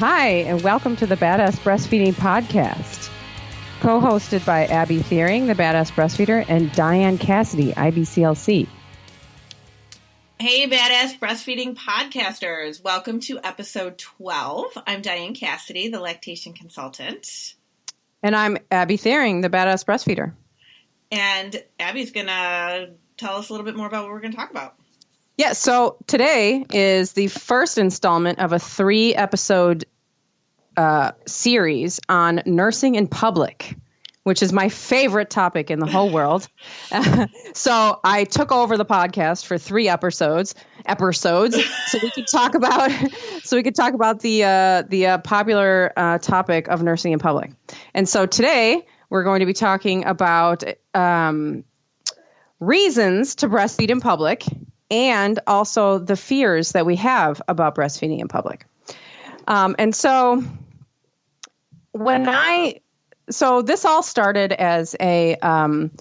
Hi, and welcome to the Badass Breastfeeding Podcast, co-hosted by Abby Thiering, the Badass Breastfeeder, and Dianne Cassidy, IBCLC. Hey, Badass Breastfeeding Podcasters. Welcome to episode 12. I'm Dianne Cassidy, the lactation consultant. And I'm Abby Thiering, the Badass Breastfeeder. And Abby's going to tell us a little bit more about what we're going to talk about. Yeah, so today is the first installment of a 3-episode series on nursing in public, which is my favorite topic in the whole world. So I took over the podcast for 3 episodes, so we could talk about the popular topic of nursing in public. And so today we're going to be talking about reasons to breastfeed in public, and also the fears that we have about breastfeeding in public. And so this all started as a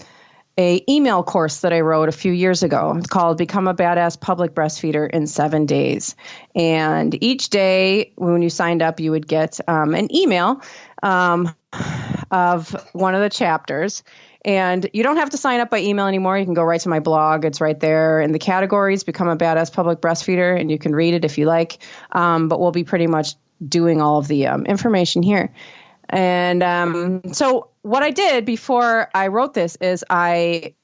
email course that I wrote a few years ago. It's called Become a Badass Public Breastfeeder in 7 Days. And each day when you signed up, you would get an email of one of the chapters. And you don't have to sign up by email anymore. You can go right to my blog. It's right there in the categories, Become a Badass Public Breastfeeder, and you can read it if you like. But we'll be pretty much doing all of the information here. And so what I did before I wrote this is I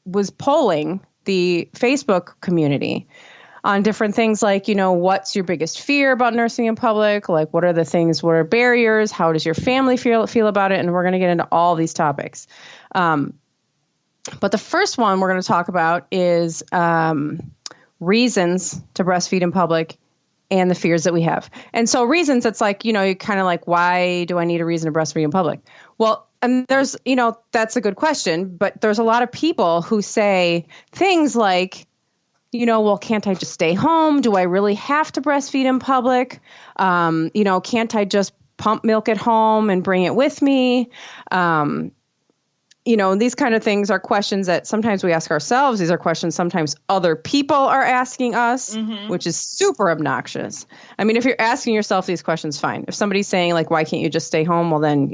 was polling the Facebook community on different things like, what's your biggest fear about nursing in public? Like, what are barriers? How does your family feel about it? And we're going to get into all these topics. But the first one we're going to talk about is reasons to breastfeed in public and the fears that we have. And so reasons, it's like, you kind of like, why do I need a reason to breastfeed in public? Well, and there's, that's a good question, but there's a lot of people who say things like, well, can't I just stay home? Do I really have to breastfeed in public? Can't I just pump milk at home and bring it with me? These kind of things are questions that sometimes we ask ourselves. These are questions sometimes other people are asking us, which is super obnoxious. I mean, if you're asking yourself these questions, fine. If somebody's saying, like, why can't you just stay home? Well, then,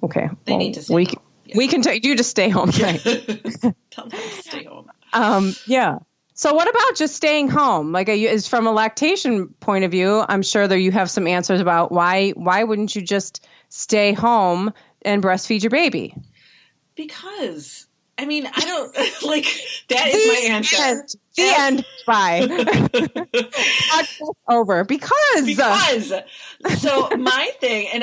okay. They need to stay home. We can tell you to stay home. Right? Tell them to stay home. Yeah. So what about just staying home? Like, is from a lactation point of view, I'm sure that you have some answers about why wouldn't you just stay home and breastfeed your baby? Because, I don't, that is my answer. The end. Bye. Podcast over. Because. So my thing, and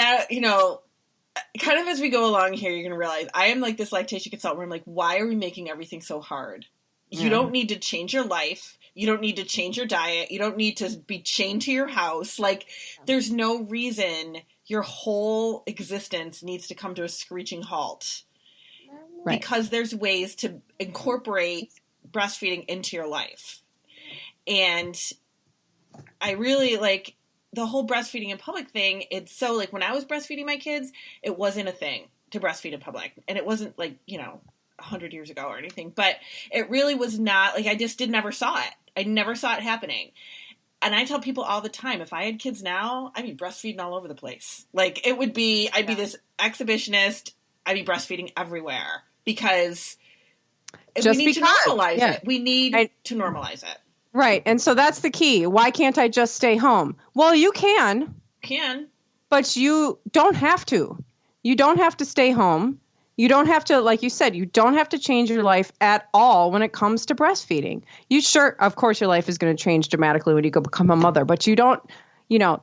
kind of as we go along here, you're going to realize I am like this lactation consultant where I'm like, why are we making everything so hard? You don't need to change your life. You don't need to change your diet. You don't need to be chained to your house. Like, there's no reason your whole existence needs to come to a screeching halt. Right. Because there's ways to incorporate breastfeeding into your life. And I really like the whole breastfeeding in public thing. It's so, like, when I was breastfeeding my kids, it wasn't a thing to breastfeed in public. And it wasn't like, 100 years ago or anything, but it really was not, like, I just never saw it. I never saw it happening. And I tell people all the time, if I had kids now, I'd be breastfeeding all over the place. Like, I'd be this exhibitionist. I'd be breastfeeding everywhere because we need to normalize it. We need to normalize it. Right. And so that's the key. Why can't I just stay home? Well, you can. But you don't have to. You don't have to stay home. You don't have to, like you said, you don't have to change your life at all when it comes to breastfeeding. Of course, your life is going to change dramatically when you go become a mother, but you don't,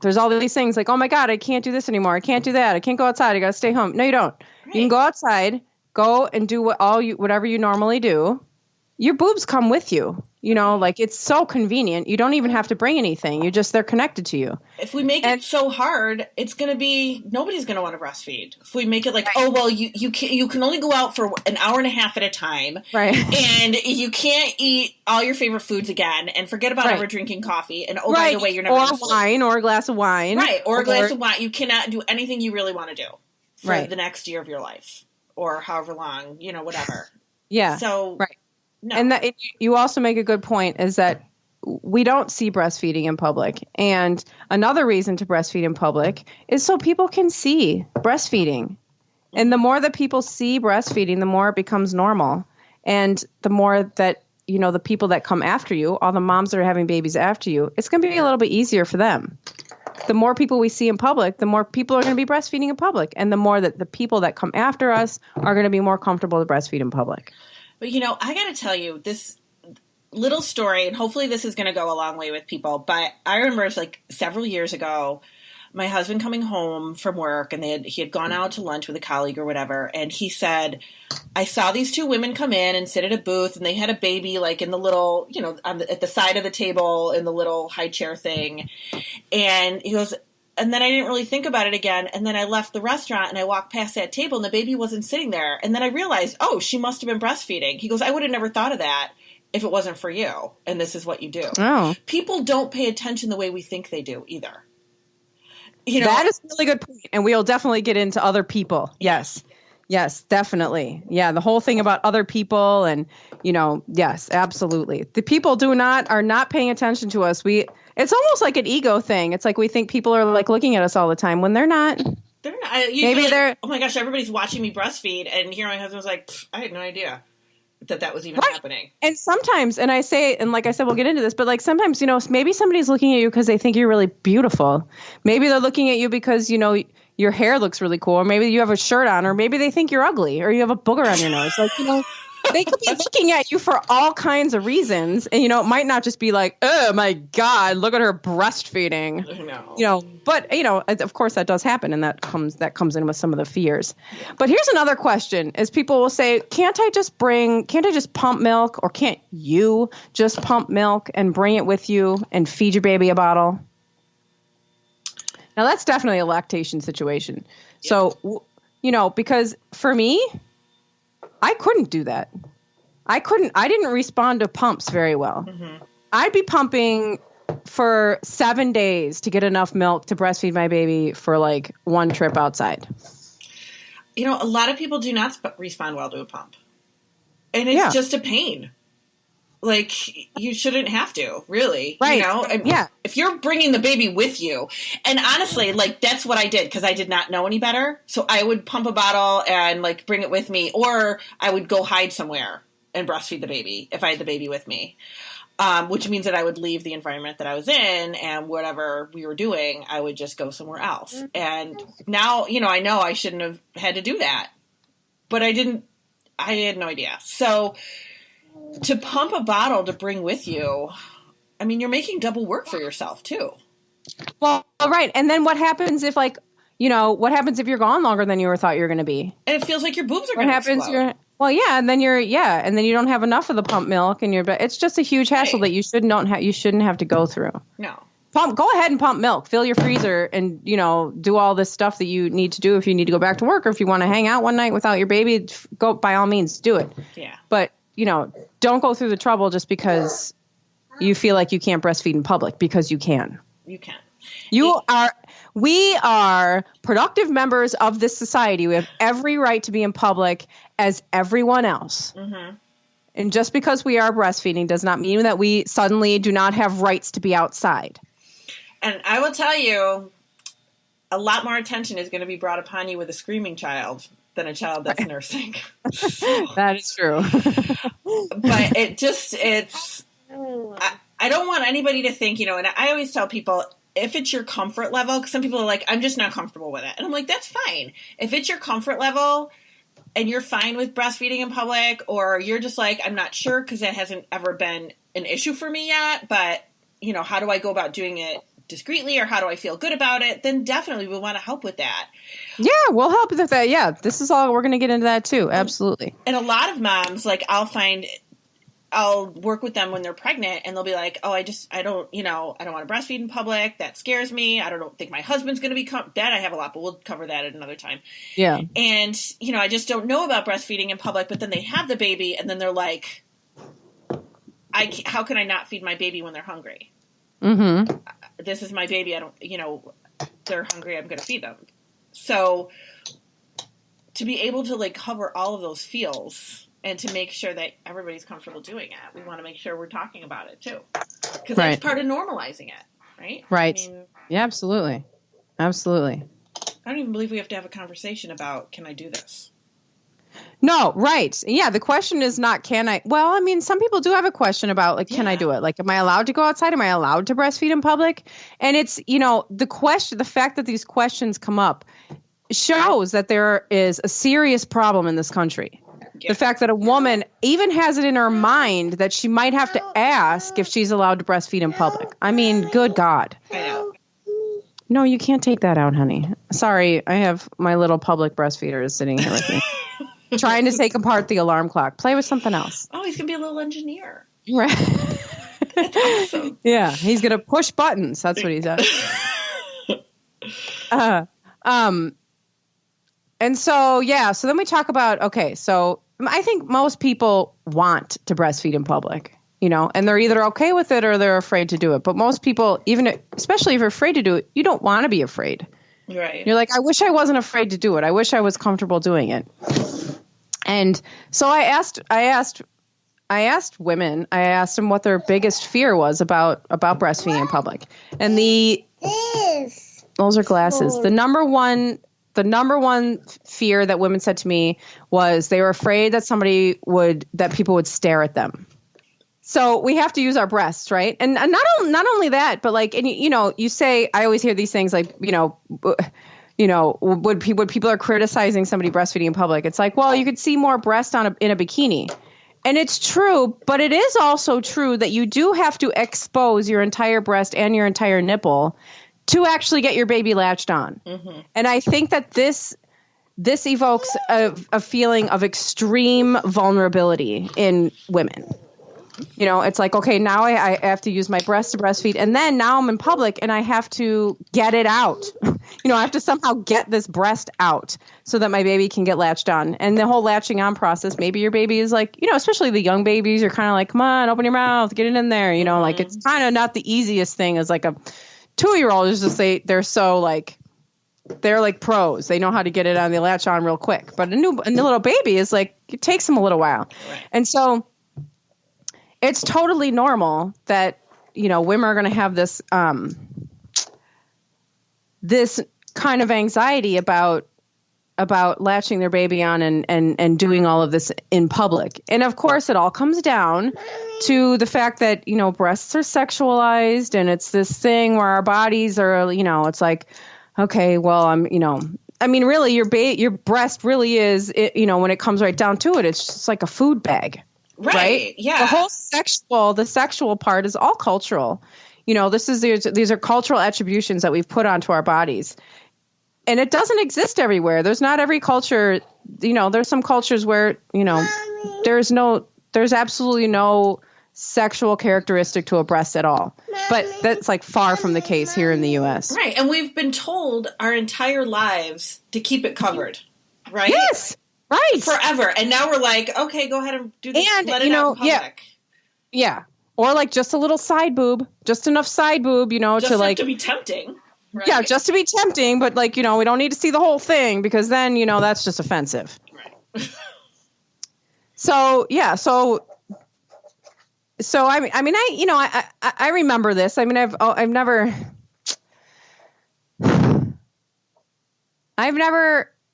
there's all these things like, oh my God, I can't do this anymore. I can't do that. I can't go outside. I got to stay home. No, you don't. Right. You can go outside, go and do whatever you normally do. Your boobs come with you. It's so convenient. You don't even have to bring anything. They're connected to you. If we make it so hard, it's going to be, nobody's going to want to breastfeed. If we make it like, oh, well, you can only go out for an hour and a half at a time. Right. And you can't eat all your favorite foods again and forget about ever drinking coffee. And by the way, you're never going to sleep. Or wine, or a glass of wine. Right. Or a glass of wine. You cannot do anything you really want to do for the next year of your life or however long, whatever. Yeah. So. Right. No. And you also make a good point is that we don't see breastfeeding in public. And another reason to breastfeed in public is so people can see breastfeeding. And the more that people see breastfeeding, the more it becomes normal. And the more that, the people that come after you, all the moms that are having babies after you, it's going to be a little bit easier for them. The more people we see in public, the more people are going to be breastfeeding in public. And the more that the people that come after us are going to be more comfortable to breastfeed in public. But, I got to tell you, this little story, and hopefully this is going to go a long way with people, but I remember it's like several years ago, my husband coming home from work, and he had gone out to lunch with a colleague or whatever, and he said, I saw these two women come in and sit at a booth, and they had a baby like in the little, at the side of the table in the little high chair thing. And he goes, and then I didn't really think about it again. And then I left the restaurant and I walked past that table and the baby wasn't sitting there. And then I realized, oh, she must have been breastfeeding. He goes, I would have never thought of that if it wasn't for you. And this is what you do. Oh. People don't pay attention the way we think they do either. That is a really good point. And we'll definitely get into other people. Yes. Yes, definitely. Yeah. The whole thing about other people and, yes, absolutely. The people are not paying attention to us. It's almost like an ego thing. It's like we think people are like looking at us all the time when they're not. They're not. Maybe they're. Oh my gosh, everybody's watching me breastfeed. And here my husband was like, I had no idea that was even happening. And sometimes, and like I said, we'll get into this, but like sometimes, maybe somebody's looking at you because they think you're really beautiful. Maybe they're looking at you because, your hair looks really cool, or maybe you have a shirt on, or maybe they think you're ugly, or you have a booger on your nose. Like, they could be looking at you for all kinds of reasons. And, it might not just be like, oh my God, look at her breastfeeding. No. But, of course that does happen. And that comes in with some of the fears. Yeah. But here's another question is people will say, can't I just pump milk, or can't you just pump milk and bring it with you and feed your baby a bottle? Now that's definitely a lactation situation. Yeah. So, because for me, I couldn't do that. I didn't respond to pumps very well. Mm-hmm. I'd be pumping for 7 days to get enough milk to breastfeed my baby for like one trip outside. A lot of people do not respond well to a pump. And it's just a pain. Like, you shouldn't have to, really. Right. If you're bringing the baby with you. And honestly, like, that's what I did because I did not know any better. So I would pump a bottle and, like, bring it with me. Or I would go hide somewhere and breastfeed the baby if I had the baby with me. Which means that I would leave the environment that I was in, and whatever we were doing, I would just go somewhere else. And now, I know I shouldn't have had to do that. But I had no idea. So to pump a bottle to bring with you, you're making double work for yourself too. Well, right. And then what happens if what happens if you're gone longer than you thought you were going to be? And it feels like your boobs are going to explode. And then and then you don't have enough of the pump milk, and it's just a huge hassle that you shouldn't have to go through. No. Go ahead and pump milk, fill your freezer, and, do all this stuff that you need to do if you need to go back to work, or if you want to hang out one night without your baby, go, by all means, do it. Yeah. But, don't go through the trouble just because you feel like you can't breastfeed in public, because you can. You can. We are productive members of this society. We have every right to be in public as everyone else. Mm-hmm. And just because we are breastfeeding does not mean that we suddenly do not have rights to be outside. And I will tell you, a lot more attention is going to be brought upon you with a screaming child than a child that's nursing. That is true. But I don't want anybody to think, and I always tell people, if it's your comfort level, because some people are like, I'm just not comfortable with it. And I'm like, that's fine. If it's your comfort level and you're fine with breastfeeding in public, or you're just like, I'm not sure because it hasn't ever been an issue for me yet, but, how do I go about doing it discreetly, or how do I feel good about it? Then definitely we want to help with that. Yeah, we'll help with that. Yeah, this is all, we're going to get into that too. Absolutely. And a lot of moms, like, I'll work with them when they're pregnant, and they'll be like, oh, I don't want to breastfeed in public. That scares me. I don't think my husband's going to be that. I have a lot, but we'll cover that at another time. Yeah. And, I just don't know about breastfeeding in public, but then they have the baby, and then they're like, how can I not feed my baby when they're hungry? Mm-hmm. This is my baby. They're hungry. I'm going to feed them. So to be able to, like, cover all of those feels and to make sure that everybody's comfortable doing it. We want to make sure we're talking about it too, because Right. that's part of normalizing it, right? Right. I mean, yeah, absolutely. Absolutely. I don't even believe we have to have a conversation about, can I do this? No, right. Yeah, the question is not can I. Well, I mean, some people do have a question about like, can I do it? Like, am I allowed to go outside? Am I allowed to breastfeed in public? And it's, you know, the fact that these questions come up shows that there is a serious problem in this country. Yeah. The fact that a woman even has it in her mind that she might have to ask if she's allowed to breastfeed in public. I mean, good God. I know. No, you can't take that out, honey. Sorry, I have my little public breastfeeder sitting here with me. Trying to take apart the alarm clock. Play with something else. Oh, he's going to be a little engineer. Right. That's awesome. Yeah, he's going to push buttons. That's what he does. And so, yeah, so then we talk about, okay, so I think most people want to breastfeed in public, you know, and they're either okay with it or they're afraid to do it. But most people, especially if you're afraid to do it, you don't want to be afraid. Right. You're like, I wish I wasn't afraid to do it. I wish I was comfortable doing it. And so I asked women, I asked them what their biggest fear was about breastfeeding in public. And those are glasses. The number one fear that women said to me was they were afraid that that people would stare at them. So we have to use our breasts, right? And not only that, but like, and you know, you say, I always hear these things like, you know, when people are criticizing somebody breastfeeding in public, it's like, well, you could see more breast in a bikini. And it's true, but it is also true that you do have to expose your entire breast and your entire nipple to actually get your baby latched on. Mm-hmm. And I think that this evokes a feeling of extreme vulnerability in women. You know, it's like, okay, now I have to use my breast to breastfeed. And then now I'm in public and I have to get it out. You know, I have to somehow get this breast out so that my baby can get latched on. And the whole latching on process, maybe your baby is like, you know, especially the young babies, you're kind of like, come on, open your mouth, get it in there. You know, mm-hmm. Like it's kind of not the easiest thing as like a 2-year-old is just they're so like, they're like pros. They know how to get it on the latch on real quick. But a little baby is like, it takes them a little while. Right. And so it's totally normal that, you know, women are going to have this this kind of anxiety about latching their baby on and doing all of this in public. And of course, it all comes down to the fact that, you know, breasts are sexualized and it's this thing where our bodies are, you know, it's like, okay, well, really your breast really is, you know, when it comes right down to it, it's just like a food bag. Right? Yeah. The sexual part is all cultural. You know, these are cultural attributions that we've put onto our bodies. And it doesn't exist everywhere. There's not every culture, you know, there's some cultures where, you know, there's absolutely no sexual characteristic to a breast at all. But that's like far from the case here in the US. Right. And we've been told our entire lives to keep it covered. Right? Yes. Right. Forever. And now we're like, okay, go ahead and do this. And, let it out in public. Yeah. Or like just a little side boob, just enough side boob, you know, just to like. To be tempting. Right? Yeah, just to be tempting. But like, you know, we don't need to see the whole thing because then, you know, that's just offensive. Right. So, yeah. So I mean, I remember this. I mean,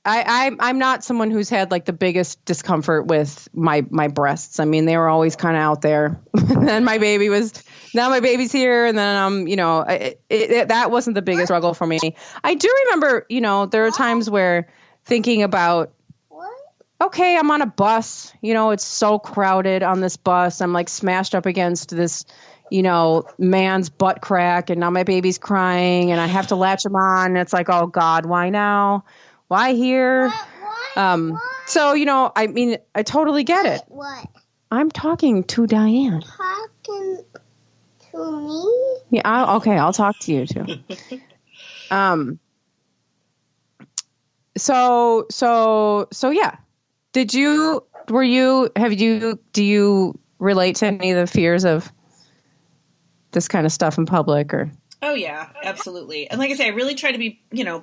I'm not someone who's had like the biggest discomfort with my breasts. I mean, they were always kind of out there. Then now my baby's here. And then, you know, that wasn't the biggest struggle for me. I do remember, you know, there are times where thinking about, okay, I'm on a bus, you know, it's so crowded on this bus. I'm like smashed up against this, you know, man's butt crack. And now my baby's crying and I have to latch him on. And it's like, oh God, why now? Why here? What? So, you know, I mean, I totally get it. What? I'm talking to Diane. Talking to me? Yeah, I'll talk to you too. So yeah. Do you relate to any of the fears of this kind of stuff in public or? Oh yeah, absolutely. And like I say, I really try to be,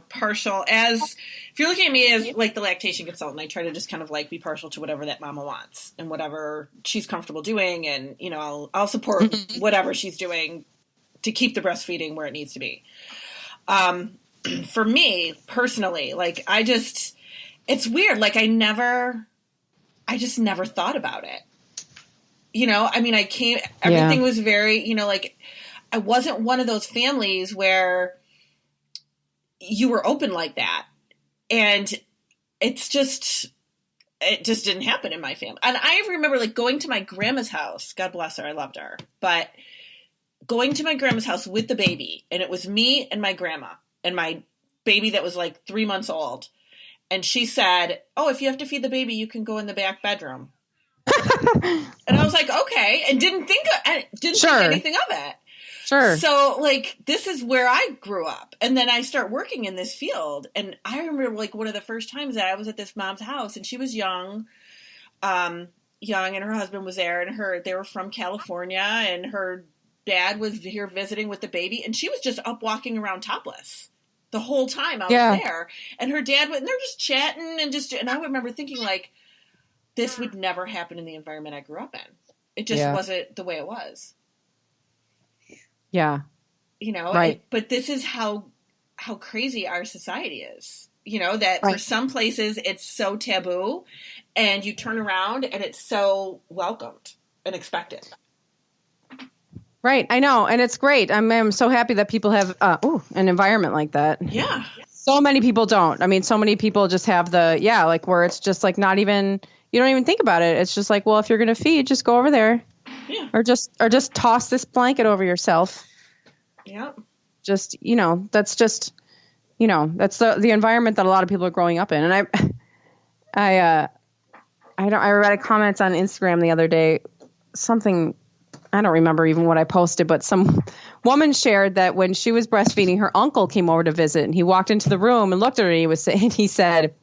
partial if you're looking at me as like the lactation consultant, I try to just kind of like be partial to whatever that mama wants and whatever she's comfortable doing. And, I'll support whatever she's doing to keep the breastfeeding where it needs to be. For me personally, like it's weird. Like I just never thought about it. Everything was very, I wasn't one of those families where you were open like that. And it just didn't happen in my family. And I remember like going to my grandma's house, God bless her, I loved her, but going to my grandma's house with the baby, and it was me and my grandma and my baby that was like 3 months old. And she said, "Oh, if you have to feed the baby, you can go in the back bedroom." And I was like, okay, and didn't think anything of it. Sure. So like, this is where I grew up. And then I start working in this field. And I remember like one of the first times that I was at this mom's house, and she was young, and her husband was there, and they were from California, and her dad was here visiting with the baby, and she was just up walking around topless the whole time I was there. And her dad and they're just chatting and I remember thinking like, this would never happen in the environment I grew up in. It just wasn't the way it was. Yeah. Right. But this is how crazy our society is. That for some places it's so taboo, and you turn around and it's so welcomed and expected. Right. I know. And it's great. I'm so happy that people have an environment like that. Yeah. So many people don't. I mean, so many people just have where it's just like not even, you don't even think about it. It's just like, well, if you're going to feed, just go over there. Yeah. Or just toss this blanket over yourself. Yeah. Just, that's just, that's the environment that a lot of people are growing up in. And I read a comment on Instagram the other day, something, I don't remember even what I posted, but some woman shared that when she was breastfeeding, her uncle came over to visit, and he walked into the room and looked at her, and he said,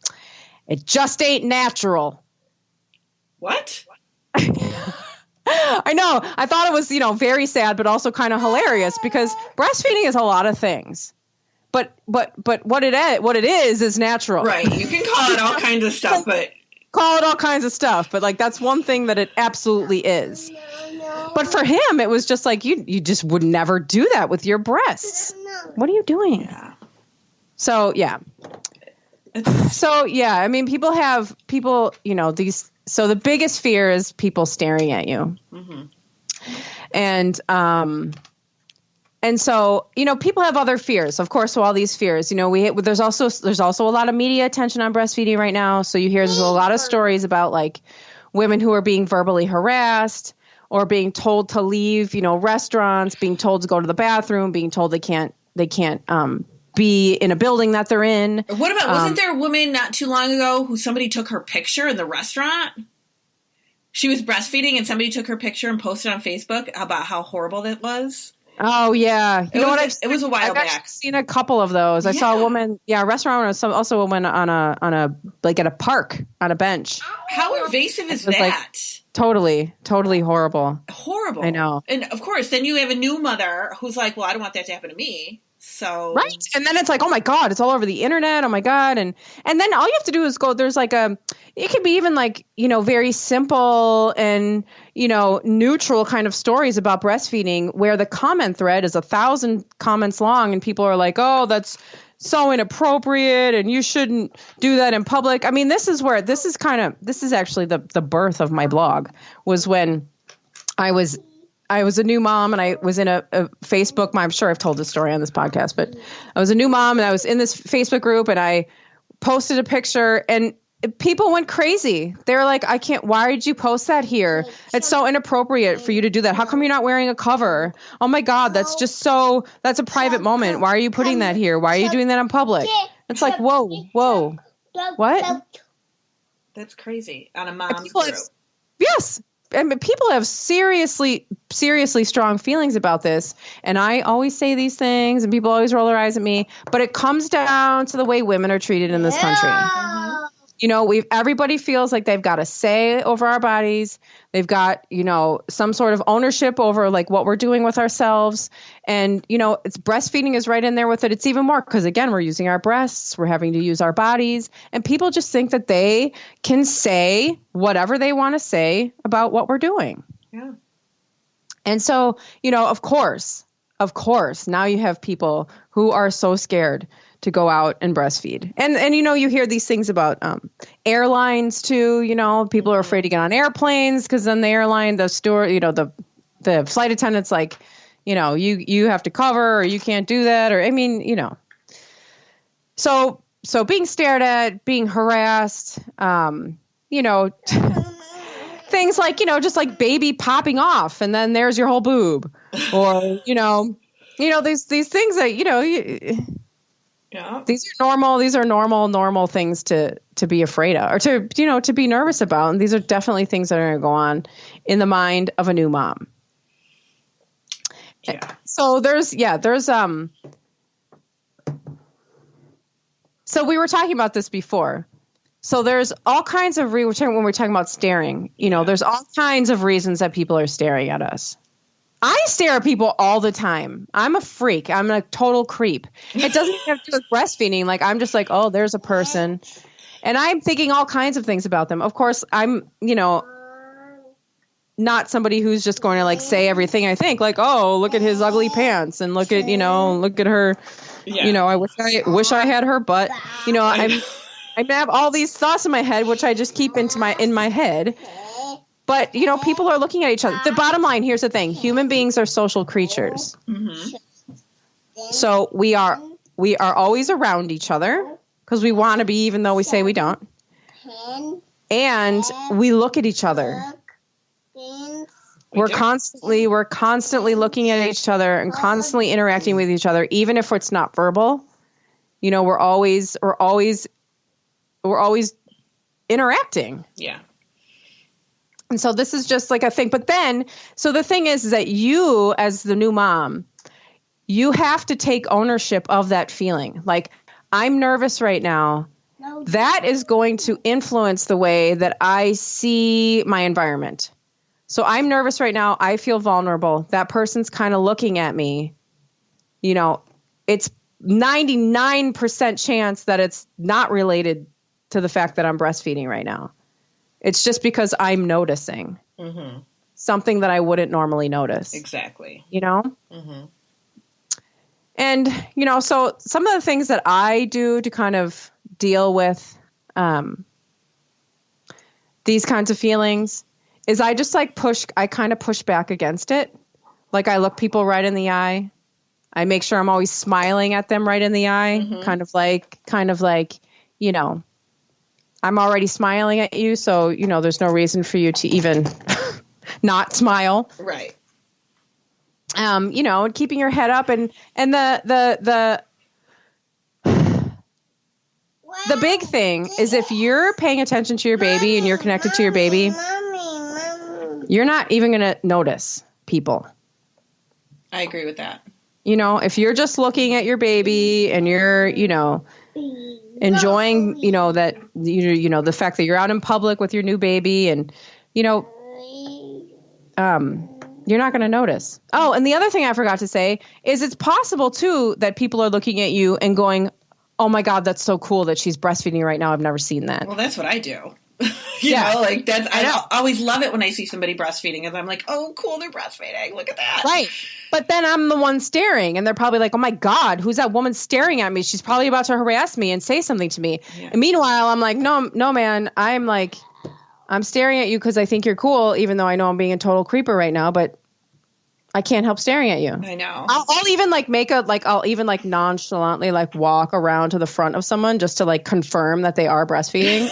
"It just ain't natural." What? I know. I thought it was, very sad, but also kind of hilarious, because breastfeeding is a lot of things. But what it is natural. Right. You can call it all kinds of stuff, but call it all kinds of stuff. But like, that's one thing that it absolutely is. But for him, it was just like, you just would never do that with your breasts. What are you doing? Yeah. So, yeah. So, yeah, I mean, people, these. So the biggest fear is people staring at you. Mm-hmm. And so, people have other fears, of course. So all these fears, there's also a lot of media attention on breastfeeding right now. So there's a lot of stories about like women who are being verbally harassed or being told to leave, restaurants, being told to go to the bathroom, being told they can't be in a building that they're in. What about, wasn't there a woman not too long ago who somebody took her picture in the restaurant? She was breastfeeding and somebody took her picture and posted on Facebook about how horrible that was. Oh yeah, it was a while back. I've seen a couple of those. I saw a woman, a restaurant, also a woman on a like at a park on a bench. How invasive is that? Like, totally horrible. Horrible. I know. And of course, then you have a new mother who's like, "Well, I don't want that to happen to me." So right, and then it's like, oh my God, it's all over the internet. Oh my God, and then all you have to do is go. There's like it could be even like very simple and neutral kind of stories about breastfeeding where the comment thread is 1,000 comments long, and people are like, oh, that's so inappropriate, and you shouldn't do that in public. I mean, this is actually the birth of my blog, was when I was a new mom, and I was in a Facebook. I'm sure I've told this story on this podcast, but I was a new mom, and I was in this Facebook group, and I posted a picture, and people went crazy. They were like, why did you post that here? It's so inappropriate for you to do that. How come you're not wearing a cover? Oh my God, that's a private moment. Why are you putting that here? Why are you doing that in public? It's like, whoa. What? That's crazy on a mom's group. Yes. I mean, people have seriously strong feelings about this. And I always say these things and people always roll their eyes at me, but it comes down to the way women are treated in this country. Everybody feels like they've got a say over our bodies. They've got, some sort of ownership over like what we're doing with ourselves. And, it's breastfeeding is right in there with it. It's even more because, again, we're using our breasts. We're having to use our bodies. And people just think that they can say whatever they want to say about what we're doing. Yeah. And so, of course, now you have people who are so scared to go out and breastfeed. And you hear these things about airlines too, people are afraid to get on airplanes because then the airline, the steward, the flight attendant's like, you have to cover or you can't do that. Or, so being stared at, being harassed, things like, just like baby popping off and then there's your whole boob or, these things that, yeah. These are normal things to be afraid of or to be nervous about. And these are definitely things that are going to go on in the mind of a new mom. Yeah. So so we were talking about this before. So there's all kinds of, when we're talking about staring, there's all kinds of reasons that people are staring at us. I stare at people all the time. I'm a freak. I'm a total creep. It doesn't even have to do with breastfeeding. Like, I'm just like, oh, there's a person. And I'm thinking all kinds of things about them. Of course, I'm, not somebody who's just going to like say everything I think. Like, oh, look at his ugly pants and look at her. Yeah. I wish I had her butt. I have all these thoughts in my head, which I just keep in my head. But, people are looking at each other. The bottom line, here's the thing. Human beings are social creatures. Mm-hmm. So we are always around each other because we want to be, even though we say we don't. And we look at each other. We're constantly looking at each other and constantly interacting with each other, even if it's not verbal. We're always interacting. Yeah. And so this is just like a thing. But then, so the thing is that you, as the new mom, you have to take ownership of that feeling. Like, I'm nervous right now. That is going to influence the way that I see my environment. So I'm nervous right now. I feel vulnerable. That person's kind of looking at me. It's 99% chance that it's not related to the fact that I'm breastfeeding right now. It's just because I'm noticing something that I wouldn't normally notice. Exactly. Mm-hmm. And, so some of the things that I do to kind of deal with these kinds of feelings is I just like I kind of push back against it. Like, I look people right in the eye. I make sure I'm always smiling at them right in the eye. Mm-hmm. Kind of like, I'm already smiling at you, so, there's no reason for you to even not smile. Right. Keeping your head up and the big thing is if you're paying attention to your baby and you're connected to your baby, you're not even going to notice people. I agree with that. If you're just looking at your baby and you're, enjoying, that, the fact that you're out in public with your new baby and, you're not going to notice. Oh, and the other thing I forgot to say is it's possible, too, that people are looking at you and going, oh, my God, that's so cool that she's breastfeeding right now. I've never seen that. Well, that's what I do. I always love it when I see somebody breastfeeding and I'm like, oh, cool, they're breastfeeding. Look at that. Right. But then I'm the one staring and they're probably like, oh, my God, who's that woman staring at me? She's probably about to harass me and say something to me. Yeah. And meanwhile, I'm like, no, man, I'm staring at you because I think you're cool, even though I know I'm being a total creeper right now. But I can't help staring at you. I know. I'll even I'll even nonchalantly walk around to the front of someone just to confirm that they are breastfeeding.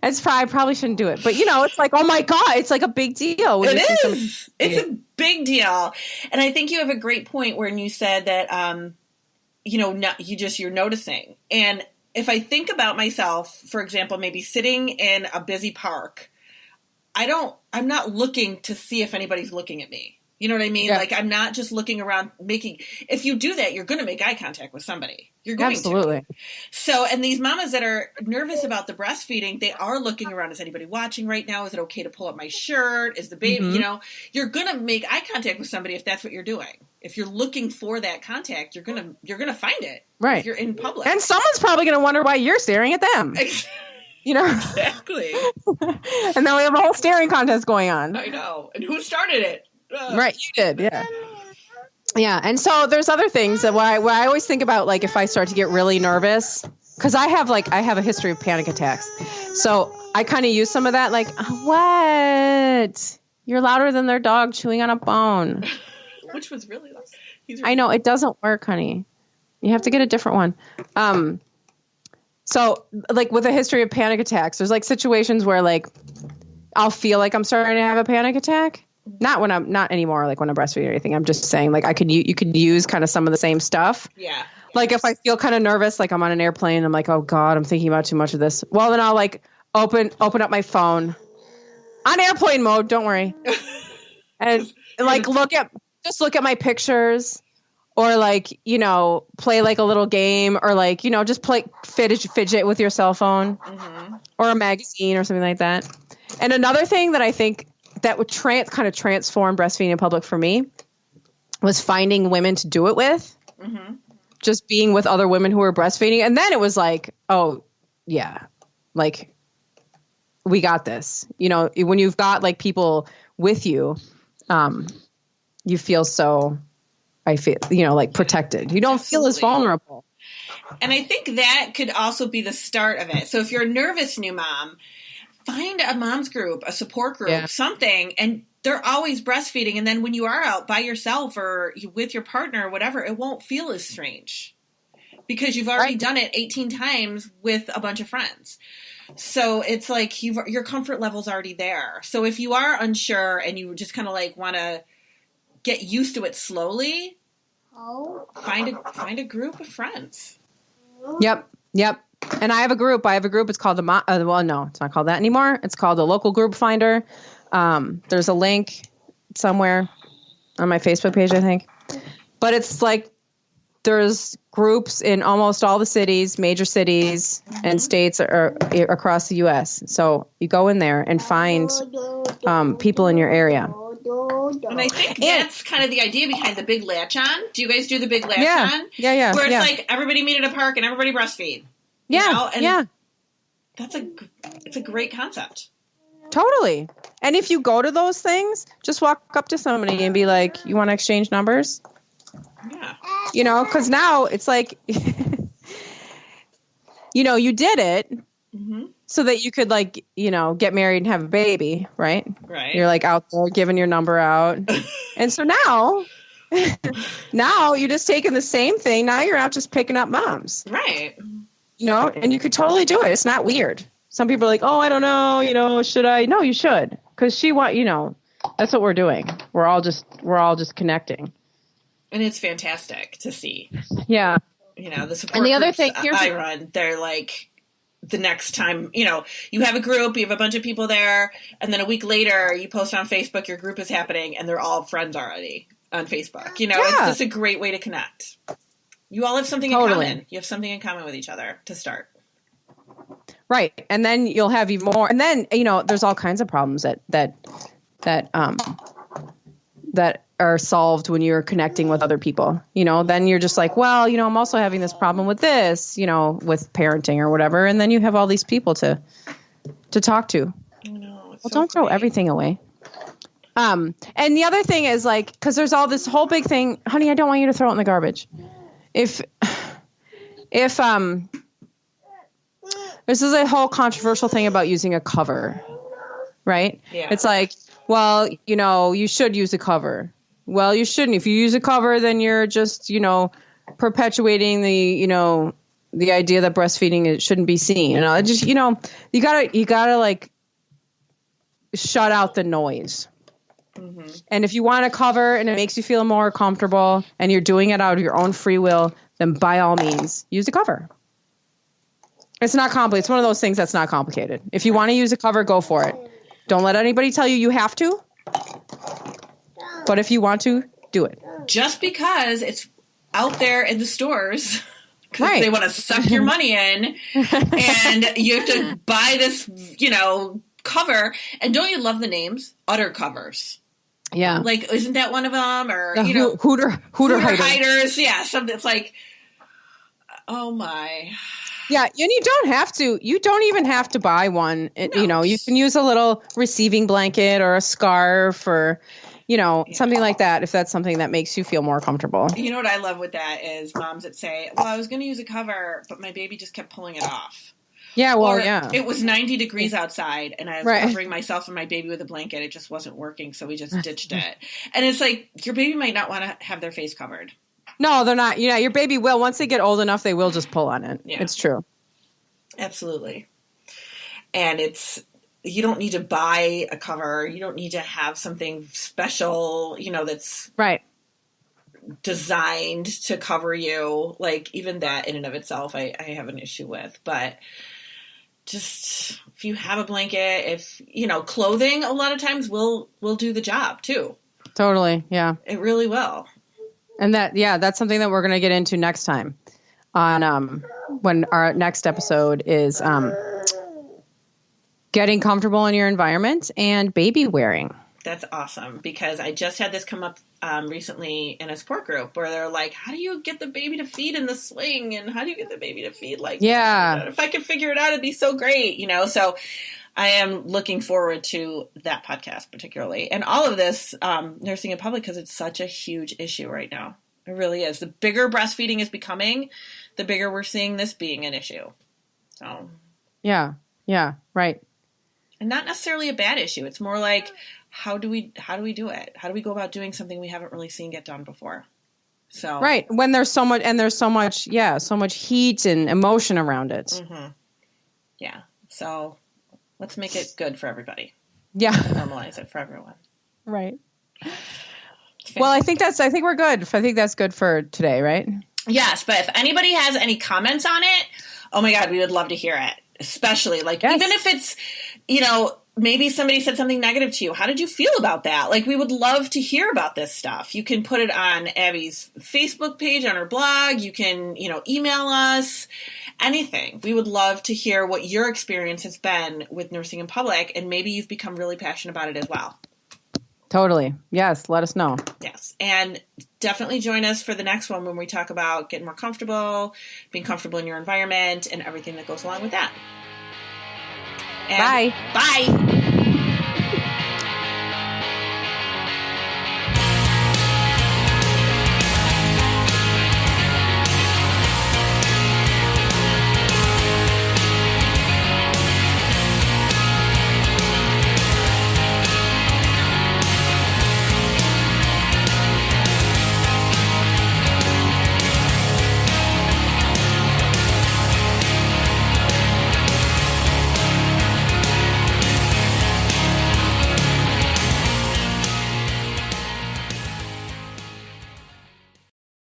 I probably shouldn't do it, but it's like, oh my God, it's like a big deal. It is. It's a big deal. And I think you have a great point when you said that, you're noticing. And if I think about myself, for example, maybe sitting in a busy park, I'm not looking to see if anybody's looking at me. You know what I mean? Yeah. Like, I'm not just looking around if you do that, you're going to make eye contact with somebody. You're going Absolutely. to. So, and these mamas that are nervous about the breastfeeding, they are looking around. Is anybody watching right now? Is it okay to pull up my shirt? Is the baby, you're going to make eye contact with somebody if that's what you're doing. If you're looking for that contact, you're going to find it. Right. If you're in public. And someone's probably going to wonder why you're staring at them. Exactly. And then we have a whole staring contest going on. I know. And who started it? Right, you did, yeah. Yeah, and so there's other things that why I always think about, like, if I start to get really nervous, because I have a history of panic attacks. So I kind of use some of that, like, what? You're louder than their dog chewing on a bone. Which was really loud. I know, it doesn't work, honey. You have to get a different one. So, like, with a history of panic attacks, there's, like, situations where, like, I'll feel like I'm starting to have a panic attack. Not anymore, like when I'm breastfeeding or anything. I'm just saying, like, you could use kind of some of the same stuff. Yeah. Like, if I feel kind of nervous, like I'm on an airplane, I'm like, oh God, I'm thinking about too much of this. Well, then I'll, like, open up my phone on airplane mode. Don't worry. And, like, look at my pictures, or, like, play, like, a little game, or, like, just play fidget with your cell phone, or a magazine or something like that. And another thing that I think that would kind of transform breastfeeding in public for me was finding women to do it with. Just being with other women who were breastfeeding. And then it was like, oh yeah, like, we got this. When you've got, like, people with you, you feel like protected. You don't feel as vulnerable. And I think that could also be the start of it. So if you're a nervous new mom, find a mom's group, a support group, something, and they're always breastfeeding. And then when you are out by yourself or with your partner or whatever, it won't feel as strange because you've already done it 18 times with a bunch of friends. So it's like your comfort level's already there. So if you are unsure and you just kind of, like, want to get used to it slowly, find a group of friends. Yep. And I have a group. It's called well, no, it's not called that anymore. It's called the Local Group Finder. There's a link somewhere on my Facebook page, I think. But it's like there's groups in almost all the cities, major cities and states across the U.S. So you go in there and find people in your area. And I think that's kind of the idea behind the big latch on. Do you guys do the big latch on? Yeah. Where it's like everybody meet at a park and everybody breastfeed. Yeah. It's a great concept. Totally. And if you go to those things, just walk up to somebody and be like, you want to exchange numbers? Yeah. Because now it's like, you did it so that you could, like, get married and have a baby, right? Right. You're, like, out there giving your number out. And so now you're just taking the same thing. Now you're out just picking up moms. Right. And you could totally do it. It's not weird. Some people are like, oh, I don't know, should I? No, you should. Because that's what we're doing. We're all just connecting. And it's fantastic to see. Yeah. The support and the other groups thing I run, they're like, the next time, you have a group, you have a bunch of people there, and then a week later you post on Facebook, your group is happening, and they're all friends already on Facebook. It's just a great way to connect. You all have something in common. You have something in common with each other to start. Right. And then you'll have even more. And then, there's all kinds of problems that are solved when you're connecting with other people. Then you're just like, well, I'm also having this problem with this, with parenting or whatever. And then you have all these people to talk to. No, well, don't throw everything away. And the other thing is, like, because there's all this whole big thing, honey, I don't want you to throw it in the garbage. If this is a whole controversial thing about using a cover, right? Yeah. It's like, well, you should use a cover. Well, you shouldn't. If you use a cover, then you're just, perpetuating the idea that breastfeeding it shouldn't be seen. You gotta like shut out the noise. Mm-hmm. And if you want a cover and it makes you feel more comfortable and you're doing it out of your own free will, then by all means, use a cover. It's not complicated. It's one of those things that's not complicated. If you want to use a cover, go for it. Don't let anybody tell you have to. But if you want to, do it. Just because it's out there in the stores, because Right. they want to suck your money in, and you have to buy this, cover. And don't you love the names? Utter covers. Yeah. Like, isn't that one of them? Or, Hooter Hiders. Yeah, something. It's like, oh my. Yeah, and you don't even have to buy one. No. You can use a little receiving blanket or a scarf or, something like that if that's something that makes you feel more comfortable. You know what I love with that is moms that say, well, I was going to use a cover, but my baby just kept pulling it off. Yeah, well, or yeah. It was 90 degrees outside, and I was covering myself and my baby with a blanket. It just wasn't working, so we just ditched it. And it's like, your baby might not want to have their face covered. No, they're not. Your baby will. Once they get old enough, they will just pull on it. Yeah. It's true. Absolutely. And you don't need to buy a cover. You don't need to have something special, that's right. designed to cover you. Like, even that in and of itself, I have an issue with. But just, if you have a blanket, clothing a lot of times will do the job too. Totally. Yeah. It really will. And that's something that we're going to get into next time on when our next episode is getting comfortable in your environment and baby wearing. That's awesome, because I just had this come up recently in a support group where they're like, how do you get the baby to feed in the sling? And how do you get the baby to feed like that? If I could figure it out, it'd be so great, So I am looking forward to that podcast particularly. And all of this nursing in public, because it's such a huge issue right now. It really is. The bigger breastfeeding is becoming, the bigger we're seeing this being an issue. So yeah, right. And not necessarily a bad issue. It's more like, how do we do it? How do we go about doing something we haven't really seen get done before? So right, when there's so much heat and emotion around it. Mm-hmm. Yeah. So let's make it good for everybody. Yeah. Normalize it for everyone. Right. Well, I think we're good. I think that's good for today, right? Yes, but if anybody has any comments on it, oh my God, we would love to hear it. Especially even if it's, maybe somebody said something negative to you. How did you feel about that? Like, we would love to hear about this stuff. You can put it on Abby's Facebook page, on her blog. You can, email us, anything. We would love to hear what your experience has been with nursing in public, and maybe you've become really passionate about it as well. Totally. Yes. Let us know. Yes. And definitely join us for the next one when we talk about getting more comfortable, being comfortable in your environment, and everything that goes along with that. And bye. Bye.